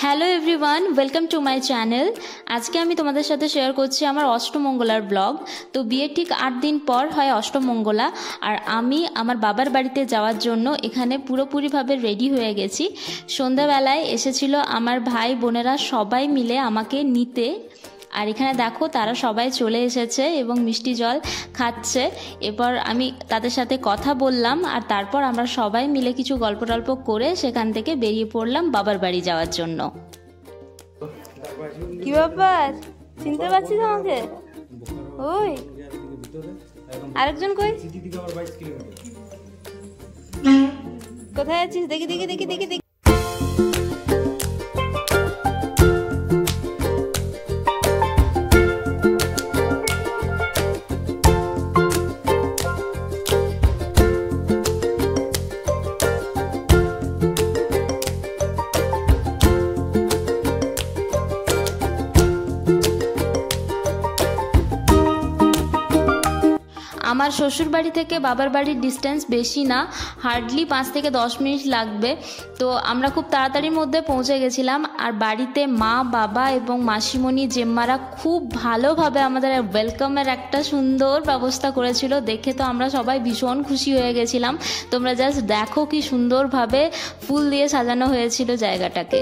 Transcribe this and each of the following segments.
Hello everyone, welcome to my channel. আজকে আমি তোমাদের সাথে শেয়ার করছি আমার অষ্টমঙ্গলার ব্লগ। তো বিয়ের ঠিক 8 দিন পর হয় অষ্টমঙ্গলা, আর আমি আমার বাবার বাড়িতে যাওয়ার জন্য এখানে পুরোপুরিভাবে রেডি হয়ে গেছি। সন্ধ্যাবেলায় এসেছিল আমার ভাই বোনেরা সবাই মিলে আমাকে নিতে, আর এখানে দেখো তারা সবাই চলে এসেছে এবং মিষ্টি জল খাচ্ছে। এরপর আমি তাদের সাথে কথা বললাম, আর তারপর আমরা সবাই মিলে কিছু গল্প টল্প করে সেখান থেকে বেরিয়ে পড়লাম বাবার বাড়ি যাওয়ার জন্য। কি ব্যাপার, চিনতে পারছিস আমাকে? ওই আরেকজন কই, কোথায় আছিস? দেখি দেখি দেখি দেখি দেখি। আমার শ্বশুর বাড়ি থেকে বাবার বাড়ির ডিস্টেন্স বেশি না, হার্ডলি 5 থেকে 10 মিনিট লাগবে। তো আমরা খুব তাড়াতাড়ির মধ্যে পৌঁছে গেছিলাম, আর বাড়িতে মা বাবা এবং মাসিমণি জেম্মারা খুব ভালোভাবে আমাদের ওয়েলকামের একটা সুন্দর ব্যবস্থা করেছিল। দেখে তো আমরা সবাই ভীষণ খুশি হয়ে গেছিলাম। তোমরা জাস্ট দেখো কি সুন্দরভাবে ফুল দিয়ে সাজানো হয়েছিল জায়গাটাকে।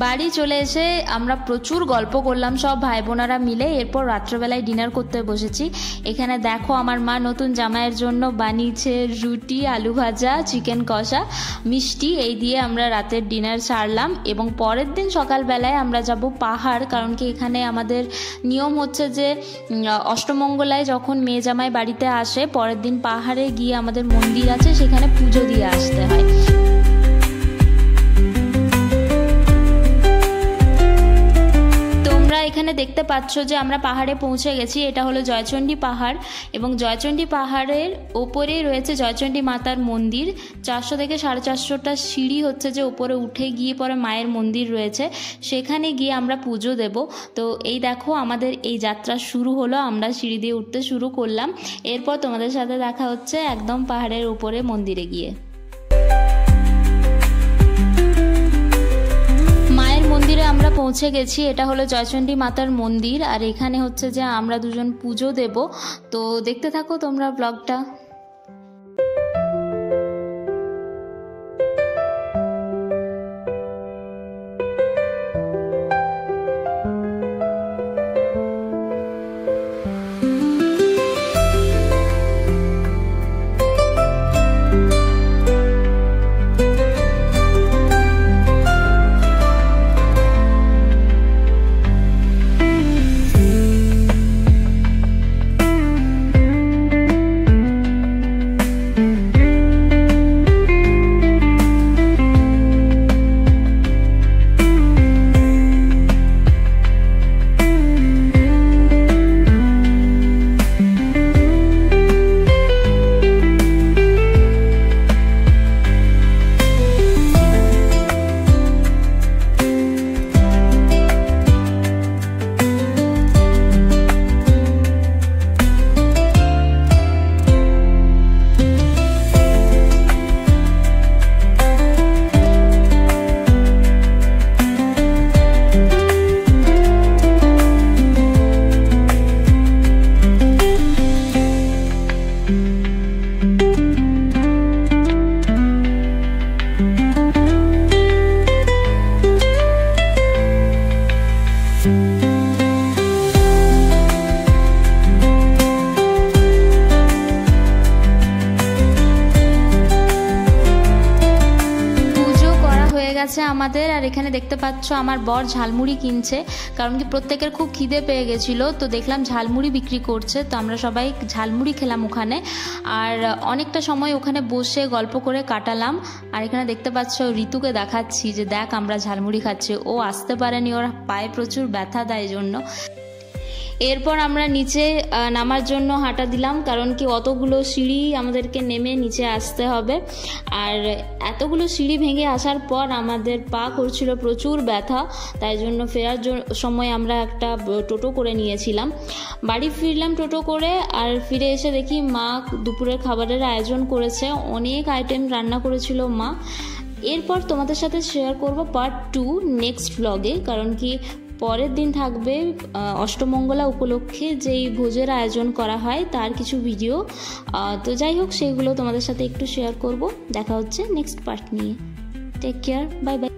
বাড়ি চলে এসে আমরা প্রচুর গল্প করলাম সব ভাই বোনেরা মিলে। এরপর রাত্রেবেলায় ডিনার করতে বসেছি। এখানে দেখো আমার মা নতুন জামাইয়ের জন্য বানিয়েছে রুটি, আলু ভাজা, চিকেন কষা, মিষ্টি। এই দিয়ে আমরা রাতের ডিনার সারলাম, এবং পরের দিন সকালবেলায় আমরা যাব পাহাড়। কারণ কি এখানে আমাদের নিয়ম হচ্ছে যে অষ্টমঙ্গলায় যখন মেয়ে জামাই বাড়িতে আসে, পরের দিন পাহাড়ে গিয়ে আমাদের মন্দির আছে, সেখানে পুজো দিয়ে আসতে হয়। এখানে দেখতে পাচ্ছ যে আমরা পাহাড়ে পৌঁছে গেছি। এটা হলো জয়চণ্ডী পাহাড়, এবং জয়চণ্ডী পাহাড়ের ওপরেই রয়েছে জয়চণ্ডী মাতার মন্দির। 400 থেকে 450টা সিঁড়ি হচ্ছে যে ওপরে উঠে গিয়ে পরে মায়ের মন্দির রয়েছে, সেখানে গিয়ে আমরা পুজো দেব। তো এই দেখো আমাদের এই যাত্রা শুরু হলো, আমরা সিঁড়ি দিয়ে উঠতে শুরু করলাম। এরপর তোমাদের সাথে দেখা হচ্ছে একদম পাহাড়ের উপরে মন্দিরে গিয়ে। মন্দিরে আমরা পৌঁছে গেছি। এটা হলো জয়চণ্ডী মাতার মন্দির, আর এখানে হচ্ছে যে আমরা দুজন পুজো দেব। তো দেখতে থাকো তোমরা ব্লগটা। গেছে আমাদের। আর এখানে দেখতে পাচ্ছ আমার বর ঝালমুড়ি কিনছে, কারণ কি প্রত্যেকের খুব খিদে পেয়ে গেছিলো, তো দেখলাম ঝালমুড়ি বিক্রি করছে, তো আমরা সবাই ঝালমুড়ি খেলাম ওখানে। আর অনেকটা সময় ওখানে বসে গল্প করে কাটালাম। আর এখানে দেখতে পাচ্ছ ঋতুকে দেখাচ্ছি যে দেখ আমরা ঝালমুড়ি খাচ্ছি, ও আসতে পারেনি, ওর পায়ে প্রচুর ব্যথা দেয় জন্য। এরপর আমরা নিচে নামার জন্য হাঁটা দিলাম, কারণ কি অতগুলো সিঁড়ি আমাদেরকে নেমে নিচে আসতে হবে। আর এতগুলো সিঁড়ি ভেঙে আসার পর আমাদের পা করছিল প্রচুর ব্যথা, তাই জন্য ফেরার সময় আমরা একটা টোটো করে নিয়েছিলাম। বাড়ি ফিরলাম টোটো করে, আর ফিরে এসে দেখি মা দুপুরের খাবারের আয়োজন করেছে, অনেক আইটেম রান্না করেছিল মা। এরপর তোমাদের সাথে শেয়ার করব পার্ট 2 নেক্সট ব্লগে, কারণ কি পরের দিন থাকবে অষ্টমঙ্গলা উপলক্ষে যেই ভোজের আয়োজন করা হয় তার কিছু ভিডিও। তো যাই হোক, সেগুলো তোমাদের সাথে একটু শেয়ার করব। দেখা হচ্ছে নেক্সট পার্ট নিয়ে। Take care, bye by.